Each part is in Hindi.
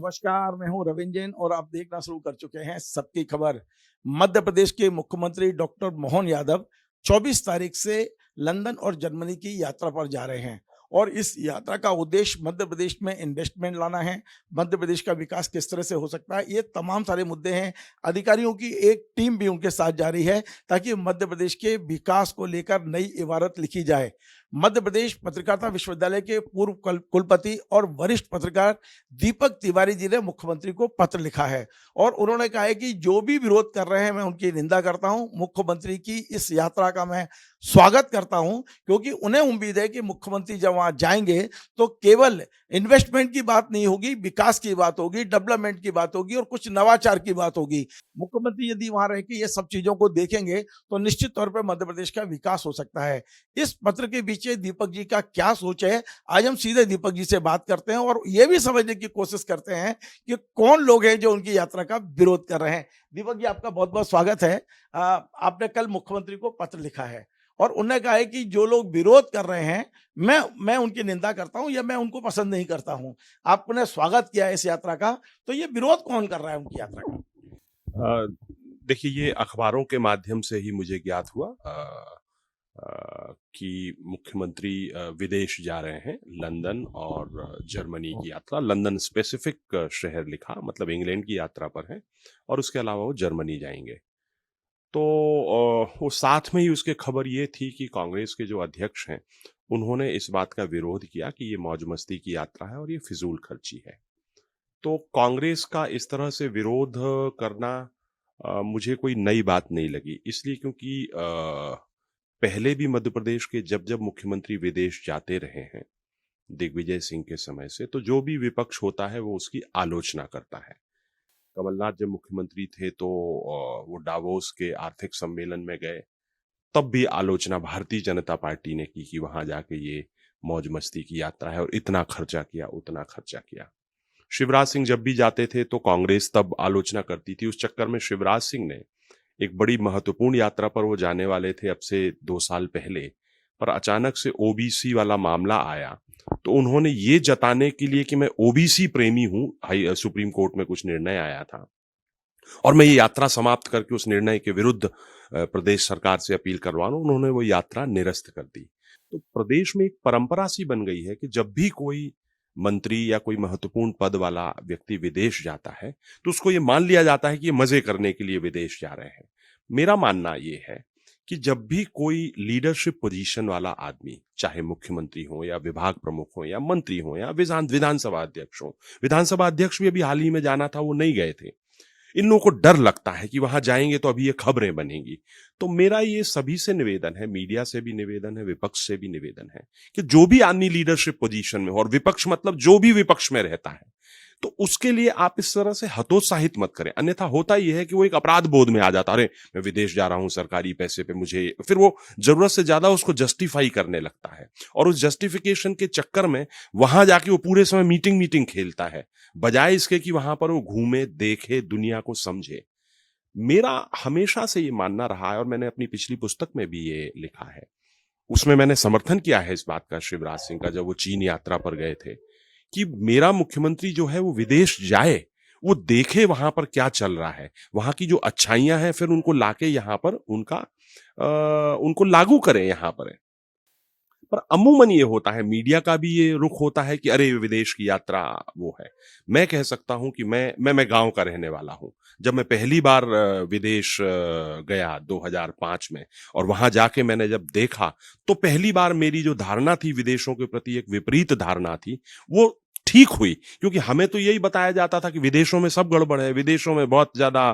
नमस्कार, मैं हूं रविंद्र जैन और आप देखना शुरू कर चुके हैं सबकी खबर। मध्य प्रदेश के मुख्यमंत्री डॉक्टर मोहन यादव 24 तारीख से लंदन और जर्मनी की यात्रा पर जा रहे हैं और इस यात्रा का उद्देश्य मध्य प्रदेश में इन्वेस्टमेंट लाना है। मध्य प्रदेश का विकास किस तरह से हो सकता है, ये तमाम सारे मुद्दे हैं। अधिकारियों की एक टीम भी उनके साथ जा रही है ताकि मध्य प्रदेश के विकास को लेकर नई इबारत लिखी जाए। मध्य प्रदेश पत्रकारिता विश्वविद्यालय के पूर्व कुलपति और वरिष्ठ पत्रकार दीपक तिवारी जी ने मुख्यमंत्री को पत्र लिखा है और उन्होंने कहा है कि जो भी विरोध कर रहे हैं मैं उनकी निंदा करता हूं। मुख्यमंत्री की इस यात्रा का मैं स्वागत करता हूं क्योंकि उन्हें उम्मीद है कि मुख्यमंत्री जब वहां जाएंगे तो केवल इन्वेस्टमेंट की बात नहीं होगी, विकास की बात होगी, डेवलपमेंट की बात होगी और कुछ नवाचार की बात होगी। मुख्यमंत्री यदि वहां रह के ये सब चीजों को देखेंगे तो निश्चित तौर पर मध्य प्रदेश का विकास हो सकता है। इस पत्र के पीछे दीपक जी का क्या सोच है, आज हम सीधे दीपक जी से बात करते हैं और ये भी समझने की कोशिश करते हैं कि कौन लोग हैं जो उनकी यात्रा का विरोध कर रहे हैं। दीपक जी, आपका बहुत बहुत स्वागत है। आपने कल मुख्यमंत्री को पत्र लिखा है और उन्होंने कहा है कि जो लोग विरोध कर रहे हैं मैं उनकी निंदा करता हूं या मैं उनको पसंद नहीं करता हूं। आपने स्वागत किया है इस यात्रा का, तो ये विरोध कौन कर रहा है उनकी यात्रा का? देखिए, ये अखबारों के माध्यम से ही मुझे ज्ञात हुआ कि मुख्यमंत्री विदेश जा रहे हैं, लंदन और जर्मनी की यात्रा। लंदन स्पेसिफिक शहर लिखा, मतलब इंग्लैंड की यात्रा पर है और उसके अलावा वो जर्मनी जाएंगे। तो वो साथ में ही उसके खबर ये थी कि कांग्रेस के जो अध्यक्ष हैं उन्होंने इस बात का विरोध किया कि ये मौज मस्ती की यात्रा है और ये फिजूल खर्ची है। तो कांग्रेस का इस तरह से विरोध करना मुझे कोई नई बात नहीं लगी, इसलिए क्योंकि पहले भी मध्य प्रदेश के जब जब मुख्यमंत्री विदेश जाते रहे हैं दिग्विजय सिंह के समय से, तो जो भी विपक्ष होता है वो उसकी आलोचना करता है। कमलनाथ जब मुख्यमंत्री थे तो वो डावोस के आर्थिक सम्मेलन में गए, तब भी आलोचना भारतीय जनता पार्टी ने की कि वहां जाके ये मौज मस्ती की यात्रा है और इतना खर्चा किया, उतना खर्चा किया। शिवराज सिंह जब भी जाते थे तो कांग्रेस तब आलोचना करती थी। उस चक्कर में शिवराज सिंह ने एक बड़ी महत्वपूर्ण यात्रा पर वो जाने वाले थे अब से 2 साल पहले, पर अचानक से ओबीसी वाला मामला आया तो उन्होंने ये जताने के लिए कि मैं ओबीसी प्रेमी हूं, सुप्रीम कोर्ट में कुछ निर्णय आया था और मैं ये यात्रा समाप्त करके उस निर्णय के विरुद्ध प्रदेश सरकार से अपील करवा लूं, उन्होंने वो यात्रा निरस्त कर दी। तो प्रदेश में एक परंपरा सी बन गई है कि जब भी कोई मंत्री या कोई महत्वपूर्ण पद वाला व्यक्ति विदेश जाता है तो उसको ये मान लिया जाता है कि ये मजे करने के लिए विदेश जा रहे हैं। मेरा मानना ये है कि जब भी कोई लीडरशिप पोजीशन वाला आदमी, चाहे मुख्यमंत्री हो या विभाग प्रमुख हो या मंत्री हो या विधानसभा अध्यक्ष हो, विधानसभा अध्यक्ष भी अभी हाल ही में जाना था, वो नहीं गए थे। इन लोगों को डर लगता है कि वहां जाएंगे तो अभी ये खबरें बनेंगी। तो मेरा ये सभी से निवेदन है, मीडिया से भी निवेदन है, विपक्ष से भी निवेदन है कि जो भी आदमी लीडरशिप पोजीशन में हो, और विपक्ष मतलब जो भी विपक्ष में रहता है, तो उसके लिए आप इस तरह से हतोत्साहित मत करें। अन्यथा होता यह है कि वो एक अपराध बोध में आ जाता, अरे मैं विदेश जा रहा हूं सरकारी पैसे पे, मुझे फिर वो जरूरत से ज्यादा उसको जस्टिफाई करने लगता है और उस जस्टिफिकेशन के चक्कर में वहां जाके वो पूरे समय मीटिंग खेलता है, बजाय इसके कि वहां पर वो घूमे, देखे, दुनिया को समझे। मेरा हमेशा से ये मानना रहा है और मैंने अपनी पिछली पुस्तक में भी ये लिखा है, उसमें मैंने समर्थन किया है इस बात का शिवराज सिंह का, जब वो चीन यात्रा पर गए थे, कि मेरा मुख्यमंत्री जो है वो विदेश जाए, वो देखे वहां पर क्या चल रहा है, वहां की जो अच्छाइयां हैं फिर उनको लाके यहां पर उनको लागू करें यहां पर अमूमन ये होता है, मीडिया का भी ये रुख होता है कि अरे विदेश की यात्रा वो है। मैं कह सकता हूं कि मैं गांव का रहने वाला हूं। जब मैं पहली बार विदेश गया 2005 में और वहां जाके मैंने जब देखा, तो पहली बार मेरी जो धारणा थी विदेशों के प्रति, एक विपरीत धारणा थी, वो ठीक हुई। क्योंकि हमें तो यही बताया जाता था कि विदेशों में सब गड़बड़ है, विदेशों में बहुत ज्यादा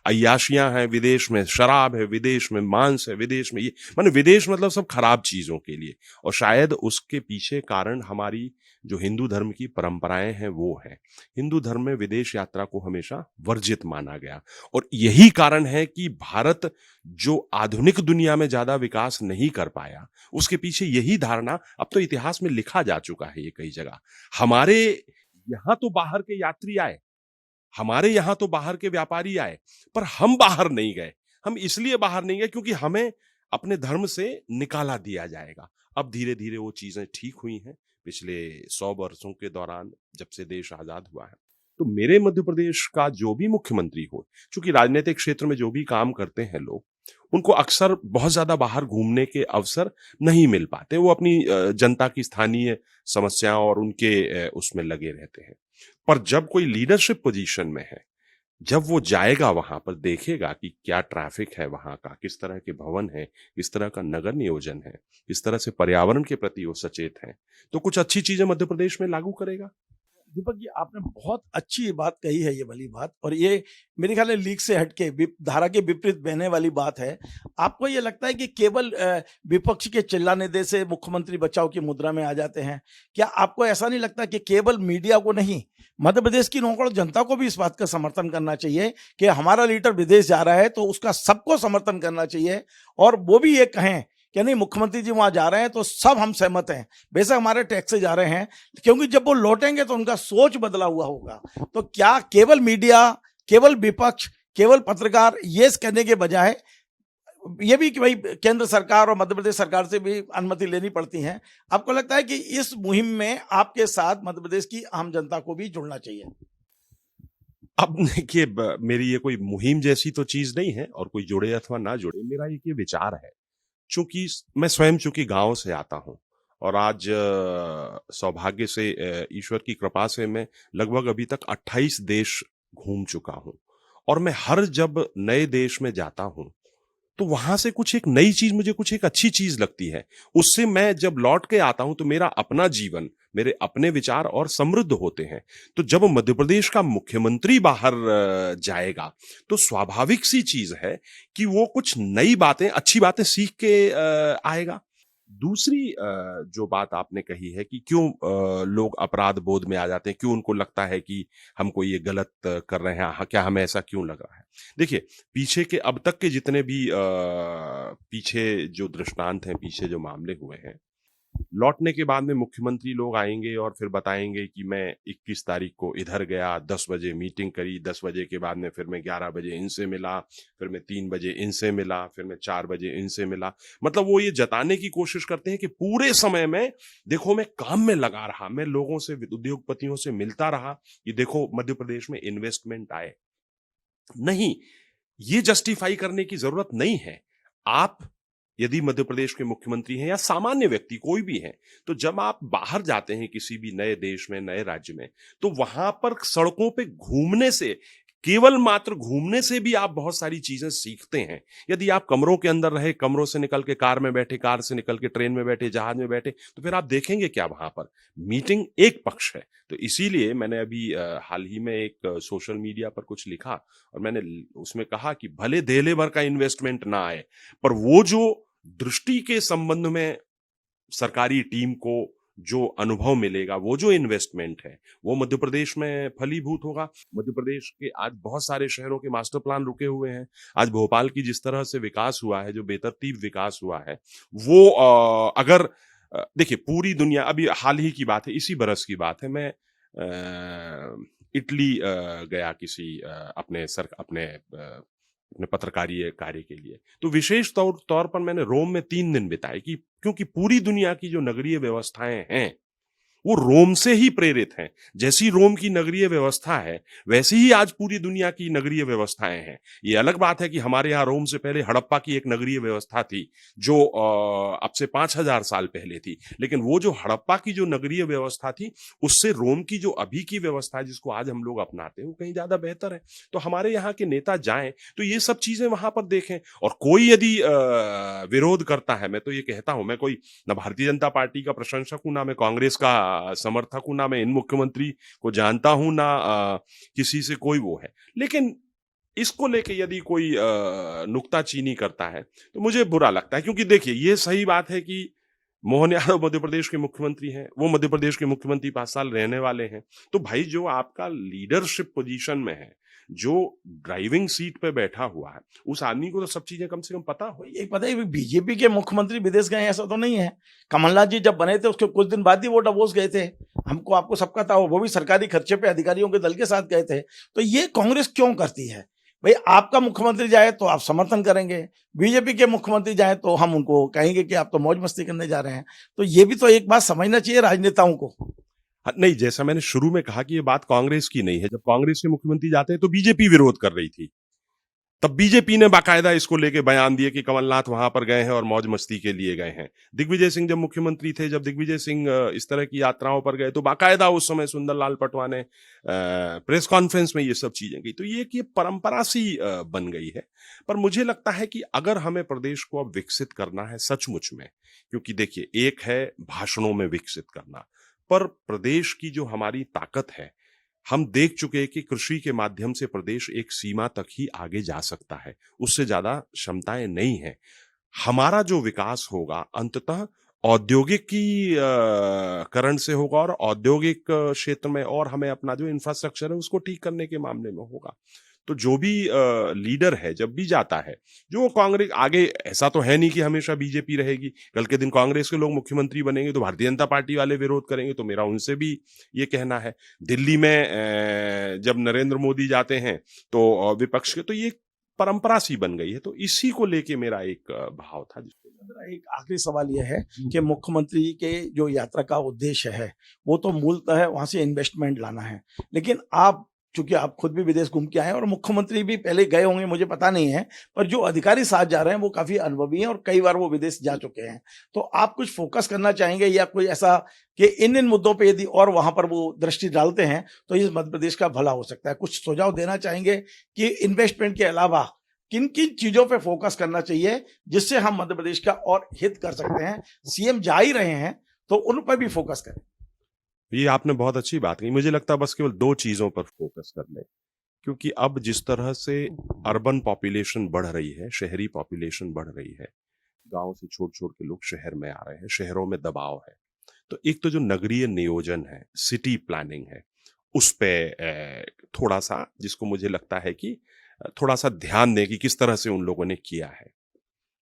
अय्याशियां हैं, विदेश में शराब है, विदेश में मांस है, विदेश में ये, माने विदेश मतलब सब खराब चीजों के लिए। और शायद उसके पीछे कारण हमारी जो हिंदू धर्म की परंपराएं हैं वो है। हिंदू धर्म में विदेश यात्रा को हमेशा वर्जित माना गया और यही कारण है कि भारत जो आधुनिक दुनिया में ज्यादा विकास नहीं कर पाया, उसके पीछे यही धारणा, अब तो इतिहास में लिखा जा चुका है ये कई जगह। हमारे यहां तो बाहर के यात्री आए, हमारे यहां तो बाहर के व्यापारी आए, पर हम बाहर नहीं गए। हम इसलिए बाहर नहीं गए क्योंकि हमें अपने धर्म से निकाला दिया जाएगा। अब धीरे धीरे वो चीजें ठीक हुई हैं पिछले 100 वर्षों के दौरान, जब से देश आजाद हुआ है। तो मेरे मध्य प्रदेश का जो भी मुख्यमंत्री हो, चूंकि राजनीतिक क्षेत्र में जो भी काम करते हैं लोग, उनको अक्सर बहुत ज्यादा बाहर घूमने के अवसर नहीं मिल पाते। वो अपनी जनता की स्थानीय समस्याओं और उनके उसमें लगे रहते हैं। पर जब कोई लीडरशिप पोजीशन में है, जब वो जाएगा वहां पर, देखेगा कि क्या ट्रैफिक है वहां का, किस तरह के भवन है, किस तरह का नगर नियोजन है, किस तरह से पर्यावरण के प्रति वो सचेत हैं, तो कुछ अच्छी चीजें मध्य प्रदेश में लागू करेगा। दीपक जी, आपने बहुत अच्छी बात कही है, ये वाली बात, और ये मेरे ख्याल में लीक से हटके धारा के विपरीत बहने वाली बात है। आपको ये लगता है कि केवल विपक्ष के चिल्लाने दे से मुख्यमंत्री बचाव की मुद्रा में आ जाते हैं? क्या आपको ऐसा नहीं लगता कि केवल मीडिया को नहीं, मध्य प्रदेश की नौकड़ जनता को भी इस बात का समर्थन करना चाहिए कि हमारा लीडर विदेश जा रहा है तो उसका सबको समर्थन करना चाहिए, और वो भी ये कहें कि नहीं, मुख्यमंत्री जी वहां जा रहे हैं तो सब हम सहमत हैं, बेशक हमारे टैक्स से जा रहे हैं, क्योंकि जब वो लौटेंगे तो उनका सोच बदला हुआ होगा। तो क्या केवल मीडिया, केवल विपक्ष, केवल पत्रकार ये कहने के बजाय ये भी कि भाई केंद्र सरकार और मध्य प्रदेश सरकार से भी अनुमति लेनी पड़ती है? आपको लगता है कि इस मुहिम में आपके साथ मध्य प्रदेश की आम जनता को भी जुड़ना चाहिए? अब देखिए, मेरी ये कोई मुहिम जैसी तो चीज नहीं है, और कोई जुड़े अथवा ना जुड़े, मेरा एक ये विचार है। चूंकि मैं स्वयं चूंकि गांव से आता हूं, और आज सौभाग्य से, ईश्वर की कृपा से, मैं लगभग अभी तक 28 देश घूम चुका हूं। और मैं हर जब नए देश में जाता हूं तो वहां से कुछ एक नई चीज, मुझे कुछ एक अच्छी चीज लगती है। उससे मैं जब लौट के आता हूं तो मेरा अपना जीवन, मेरे अपने विचार और समृद्ध होते हैं। तो जब मध्य प्रदेश का मुख्यमंत्री बाहर जाएगा तो स्वाभाविक सी चीज है कि वो कुछ नई बातें, अच्छी बातें सीख के आएगा। दूसरी जो बात आपने कही है कि क्यों लोग अपराध बोध में आ जाते हैं, क्यों उनको लगता है कि हमको ये गलत कर रहे हैं, क्या हमें ऐसा क्यों लग रहा है। देखिए, पीछे के अब तक के जितने भी पीछे जो दृष्टांत हैं, पीछे जो मामले हुए हैं, लौटने के बाद में मुख्यमंत्री लोग आएंगे और फिर बताएंगे कि मैं 21 तारीख को इधर गया, 10 बजे मीटिंग करी, 10 बजे के बाद में फिर मैं 11 बजे इनसे मिला, फिर मैं 3 बजे इनसे मिला, फिर मैं 4 बजे इनसे मिला। मतलब वो ये जताने की कोशिश करते हैं कि पूरे समय में देखो मैं काम में लगा रहा, मैं लोगों से, उद्योगपतियों से मिलता रहा, ये देखो मध्य प्रदेश में इन्वेस्टमेंट आए। नहीं, ये जस्टिफाई करने की जरूरत नहीं है। आप यदि मध्य प्रदेश के मुख्यमंत्री हैं या सामान्य व्यक्ति कोई भी है, तो जब आप बाहर जाते हैं किसी भी नए देश में, नए राज्य में, तो वहां पर सड़कों पे घूमने से, केवल मात्र घूमने से भी आप बहुत सारी चीजें सीखते हैं। यदि आप कमरों के अंदर रहे, कमरों से निकल के कार में बैठे, कार से निकल के ट्रेन में बैठे, जहाज में बैठे, तो फिर आप देखेंगे क्या वहां पर। मीटिंग एक पक्ष है। तो इसीलिए मैंने अभी हाल ही में एक सोशल मीडिया पर कुछ लिखा, और मैंने उसमें कहा कि भले देले भर का इन्वेस्टमेंट ना आए, पर वो जो दृष्टि के संबंध में सरकारी टीम को जो अनुभव मिलेगा, वो जो इन्वेस्टमेंट है, वो मध्य प्रदेश में फलीभूत होगा। मध्य प्रदेश के आज बहुत सारे शहरों के मास्टर प्लान रुके हुए हैं। आज भोपाल की जिस तरह से विकास हुआ है, जो बेतरतीब विकास हुआ है, वो अगर देखिए, पूरी दुनिया, अभी हाल ही की बात है, इसी बरस की बात है, मैं इटली गया किसी अपने पत्रकारीय कार्य के लिए। तो विशेष तौर पर मैंने रोम में 3 दिन बिताए, कि क्योंकि पूरी दुनिया की जो नगरीय व्यवस्थाएं हैं वो रोम से ही प्रेरित हैं। जैसी रोम की नगरीय व्यवस्था है, वैसी ही आज पूरी दुनिया की नगरीय व्यवस्थाएं हैं। ये अलग बात है कि हमारे यहाँ रोम से पहले हड़प्पा की एक नगरीय व्यवस्था थी, जो अब से 5000 साल पहले थी। लेकिन वो जो हड़प्पा की जो नगरीय व्यवस्था थी, उससे रोम की जो अभी की व्यवस्था है, जिसको आज हम लोग अपनाते हैं, वो कहीं ज्यादा बेहतर है। तो हमारे यहाँ के नेता जाएं तो ये सब चीजें वहां पर देखें। और कोई यदि विरोध करता है, मैं तो ये कहता हूं, मैं कोई ना भारतीय जनता पार्टी का प्रशंसक हूं, ना मैं कांग्रेस का समर्थक हूं, ना मैं इन मुख्यमंत्री को जानता हूं, ना किसी से कोई वो है। लेकिन इसको लेके यदि कोई नुक्ताचीनी करता है तो मुझे बुरा लगता है। क्योंकि देखिए, ये सही बात है कि मोहन यादव मध्य प्रदेश के मुख्यमंत्री हैं, वो मध्य प्रदेश के मुख्यमंत्री 5 साल रहने वाले हैं। तो भाई, जो आपका लीडरशिप पोजीशन में है, जो ड्राइविंग सीट पे बैठा हुआ है, उस आदमी को तो सब चीजें कम से कम पता हो। ये पता है, बीजेपी के मुख्यमंत्री विदेश गए ऐसा तो नहीं है। कमलनाथ जी जब बने थे उसके कुछ दिन बाद ही वो davos गए थे, हमको आपको सबका था, वो भी सरकारी खर्चे पे अधिकारियों के दल के साथ गए थे। तो ये कांग्रेस क्यों करती है? भाई, आपका मुख्यमंत्री जाए तो आप समर्थन करेंगे, बीजेपी के मुख्यमंत्री जाए तो हम उनको कहेंगे कि आप तो मौज मस्ती करने जा रहे हैं। तो ये भी तो एक बात समझना चाहिए राजनेताओं को। हाँ, नहीं, जैसा मैंने शुरू में कहा कि ये बात कांग्रेस की नहीं है। जब कांग्रेस के मुख्यमंत्री जाते हैं तो बीजेपी विरोध कर रही थी। तब बीजेपी ने बाकायदा इसको लेके बयान दिए कि कमलनाथ वहां पर गए हैं और मौज-मस्ती के लिए गए हैं। दिग्विजय सिंह जब मुख्यमंत्री थे, जब दिग्विजय सिंह इस तरह की यात्राओं पर गए तो बाकायदा उस समय सुंदरलाल पटवा ने प्रेस कॉन्फ्रेंस में ये सब चीजें की। तो ये एक ये परंपरा सी बन गई है। पर मुझे लगता है कि अगर हमें प्रदेश को अब विकसित करना है सचमुच में, क्योंकि देखिए एक है भाषणों में विकसित करना, पर प्रदेश की जो हमारी ताकत है, हम देख चुके हैं कि कृषि के माध्यम से प्रदेश एक सीमा तक ही आगे जा सकता है, उससे ज्यादा क्षमताएं नहीं है। हमारा जो विकास होगा अंततः औद्योगिकीकरण से होगा और औद्योगिक क्षेत्र में, और हमें अपना जो इंफ्रास्ट्रक्चर है उसको ठीक करने के मामले में होगा। तो जो भी लीडर है जब भी जाता है, जो कांग्रेस आगे, ऐसा तो है नहीं कि हमेशा बीजेपी रहेगी, कल के दिन कांग्रेस के लोग मुख्यमंत्री बनेंगे तो भारतीय जनता पार्टी वाले विरोध करेंगे, तो मेरा उनसे भी ये कहना है। दिल्ली में जब नरेंद्र मोदी जाते हैं तो विपक्ष के, तो ये परंपरा सी बन गई है। तो इसी को लेके मेरा एक भाव था जिसको। मेरा एक आखिरी सवाल यह है कि मुख्यमंत्री के जो यात्रा का उद्देश्य है वो तो मूलतः है वहां से इन्वेस्टमेंट लाना है, लेकिन आप चूंकि आप खुद भी विदेश घूम के आए हैं और मुख्यमंत्री भी पहले गए होंगे मुझे पता नहीं है, पर जो अधिकारी साथ जा रहे हैं वो काफी अनुभवी हैं और कई बार वो विदेश जा चुके हैं, तो आप कुछ फोकस करना चाहेंगे या कोई ऐसा कि इन मुद्दों पे यदि और वहां पर वो दृष्टि डालते हैं तो इस मध्य प्रदेश का भला हो सकता है? कुछ सुझाव देना चाहेंगे कि इन्वेस्टमेंट के अलावा किन किन चीजों पे फोकस करना चाहिए जिससे हम मध्य प्रदेश का और हित कर सकते हैं? सीएम जा ही रहे हैं तो उन पर भी फोकस करें। ये आपने बहुत अच्छी बात कही। मुझे लगता है बस केवल 2 चीज़ों पर फ़ोकस कर लें, क्योंकि अब जिस तरह से अर्बन पॉपुलेशन बढ़ रही है, शहरी पॉपुलेशन बढ़ रही है, गाँव से छोड़-छोड़ के लोग शहर में आ रहे हैं, शहरों में दबाव है। तो एक तो जो नगरीय नियोजन है, सिटी प्लानिंग है, उस पे थोड़ा-सा, जिसको मुझे लगता है कि थोड़ा-सा ध्यान दें कि किस तरह से उन लोगों ने किया है।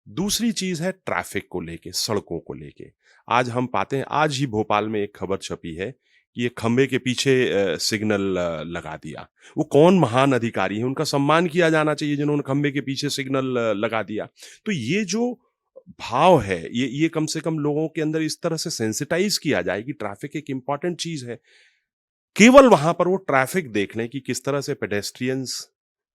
दूसरी चीज़ है ट्रैफ़िक को लेके, सड़कों को लेके। आज हम पाते हैं, आज ही भोपाल में एक खबर छपी है कि ये खंबे के पीछे सिग्नल लगा दिया। वो कौन महान अधिकारी हैं, उनका सम्मान किया जाना चाहिए जिन्होंने खंबे के पीछे सिग्नल लगा दिया। तो ये जो भाव है, ये कम से कम लोगों के अंदर इस तरह से सेंसिटाइज़ किया जाए कि ट्रैफ़िक एक इम्पोर्टेंट चीज़ है। केवल वहाँ पर वो ट्रैफ़िक देख लें कि किस तरह से पेडेस्ट्रियंस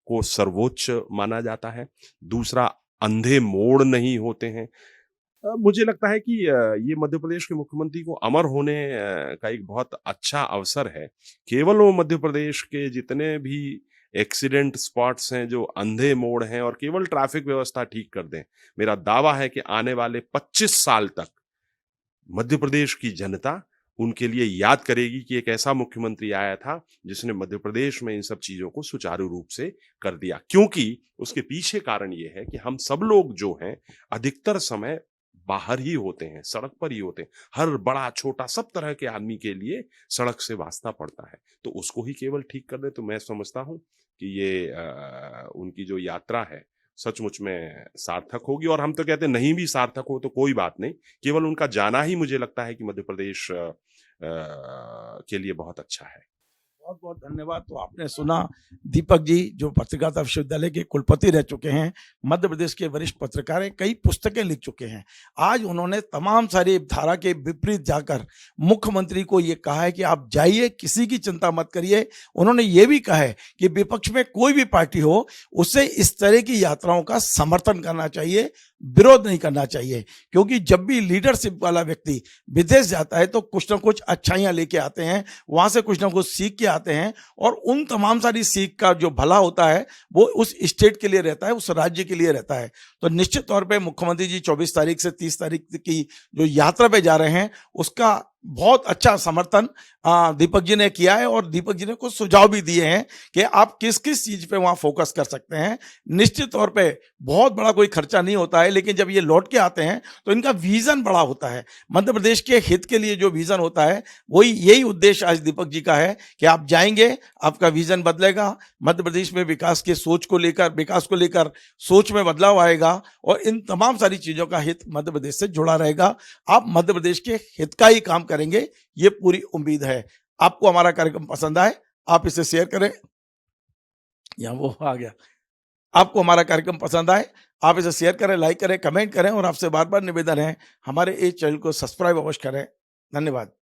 को सर्वोच्च माना जाता है। दूसरा, अंधे मोड़ नहीं होते हैं। मुझे लगता है कि ये मध्य प्रदेश के मुख्यमंत्री को अमर होने का एक बहुत अच्छा अवसर है। केवल वो मध्य प्रदेश के जितने भी एक्सीडेंट स्पॉट्स हैं, जो अंधे मोड़ हैं, और केवल ट्रैफ़िक व्यवस्था ठीक कर दें। मेरा दावा है कि आने वाले 25 साल तक मध्य प्रदेश की जनता उनके लिए याद करेगी कि एक ऐसा मुख्यमंत्री आया था जिसने मध्य प्रदेश में इन सब चीजों को सुचारू रूप से कर दिया। क्योंकि उसके पीछे कारण ये है कि हम सब लोग जो हैं अधिकतर समय बाहर ही होते हैं, सड़क पर ही होते हैं। हर बड़ा छोटा सब तरह के आदमी के लिए सड़क से वास्ता पड़ता है। तो उसको ही केवल ठीक कर दे तो मैं समझता हूँ कि ये उनकी जो यात्रा है सचमुच में सार्थक होगी। और हम तो कहते हैं नहीं भी सार्थक हो तो कोई बात नहीं, केवल उनका जाना ही मुझे लगता है कि मध्य प्रदेश के लिए बहुत अच्छा है। बहुत बहुत धन्यवाद। तो आपने सुना दीपक जी जो पत्रकारिता विश्वविद्यालय के कुलपति रह चुके हैं, मध्य प्रदेश के वरिष्ठ पत्रकार हैं, कई पुस्तकें लिख चुके हैं। आज उन्होंने तमाम सारी धारा के विपरीत जाकर मुख्यमंत्री को ये कहा है कि आप जाइए, किसी की चिंता मत करिए। उन्होंने ये भी कहा है कि विपक्ष में कोई भी पार्टी हो उसे इस तरह की यात्राओं का समर्थन करना चाहिए, विरोध नहीं करना चाहिए, क्योंकि जब भी लीडरशिप वाला व्यक्ति विदेश जाता है तो कुछ ना कुछ अच्छाइयां लेके आते हैं, वहां से कुछ ना कुछ सीख के आते हैं, और उन तमाम सारी सीख का जो भला होता है वो उस स्टेट के लिए रहता है, उस राज्य के लिए रहता है। तो निश्चित तौर पे मुख्यमंत्री जी 24 तारीख से 30 तारीख की जो यात्रा पे जा रहे हैं उसका बहुत अच्छा समर्थन दीपक जी ने किया है, और दीपक जी ने कुछ सुझाव भी दिए हैं कि आप किस किस चीज पे वहां फोकस कर सकते हैं। निश्चित तौर पे बहुत बड़ा कोई खर्चा नहीं होता है, लेकिन जब ये लौट के आते हैं तो इनका विजन बड़ा होता है। मध्य प्रदेश के हित के लिए जो विजन होता है वही, यही उद्देश्य आज दीपक जी का है कि आप जाएंगे, आपका विजन बदलेगा, मध्य प्रदेश में विकास को लेकर सोच में बदलाव आएगा, और इन तमाम सारी चीजों का हित मध्य प्रदेश से जुड़ा रहेगा। आप मध्य प्रदेश के हित का ही काम करेंगे, ये पूरी उम्मीद है। आपको हमारा कार्यक्रम पसंद आए, आप इसे शेयर करें। यहाँ वो आ गया। आपको हमारा कार्यक्रम पसंद आए, आप इसे शेयर करें, लाइक करें, कमेंट करें, और आपसे बार बार निवेदन है हमारे इस चैनल को सब्सक्राइब अवश्य करें। धन्यवाद।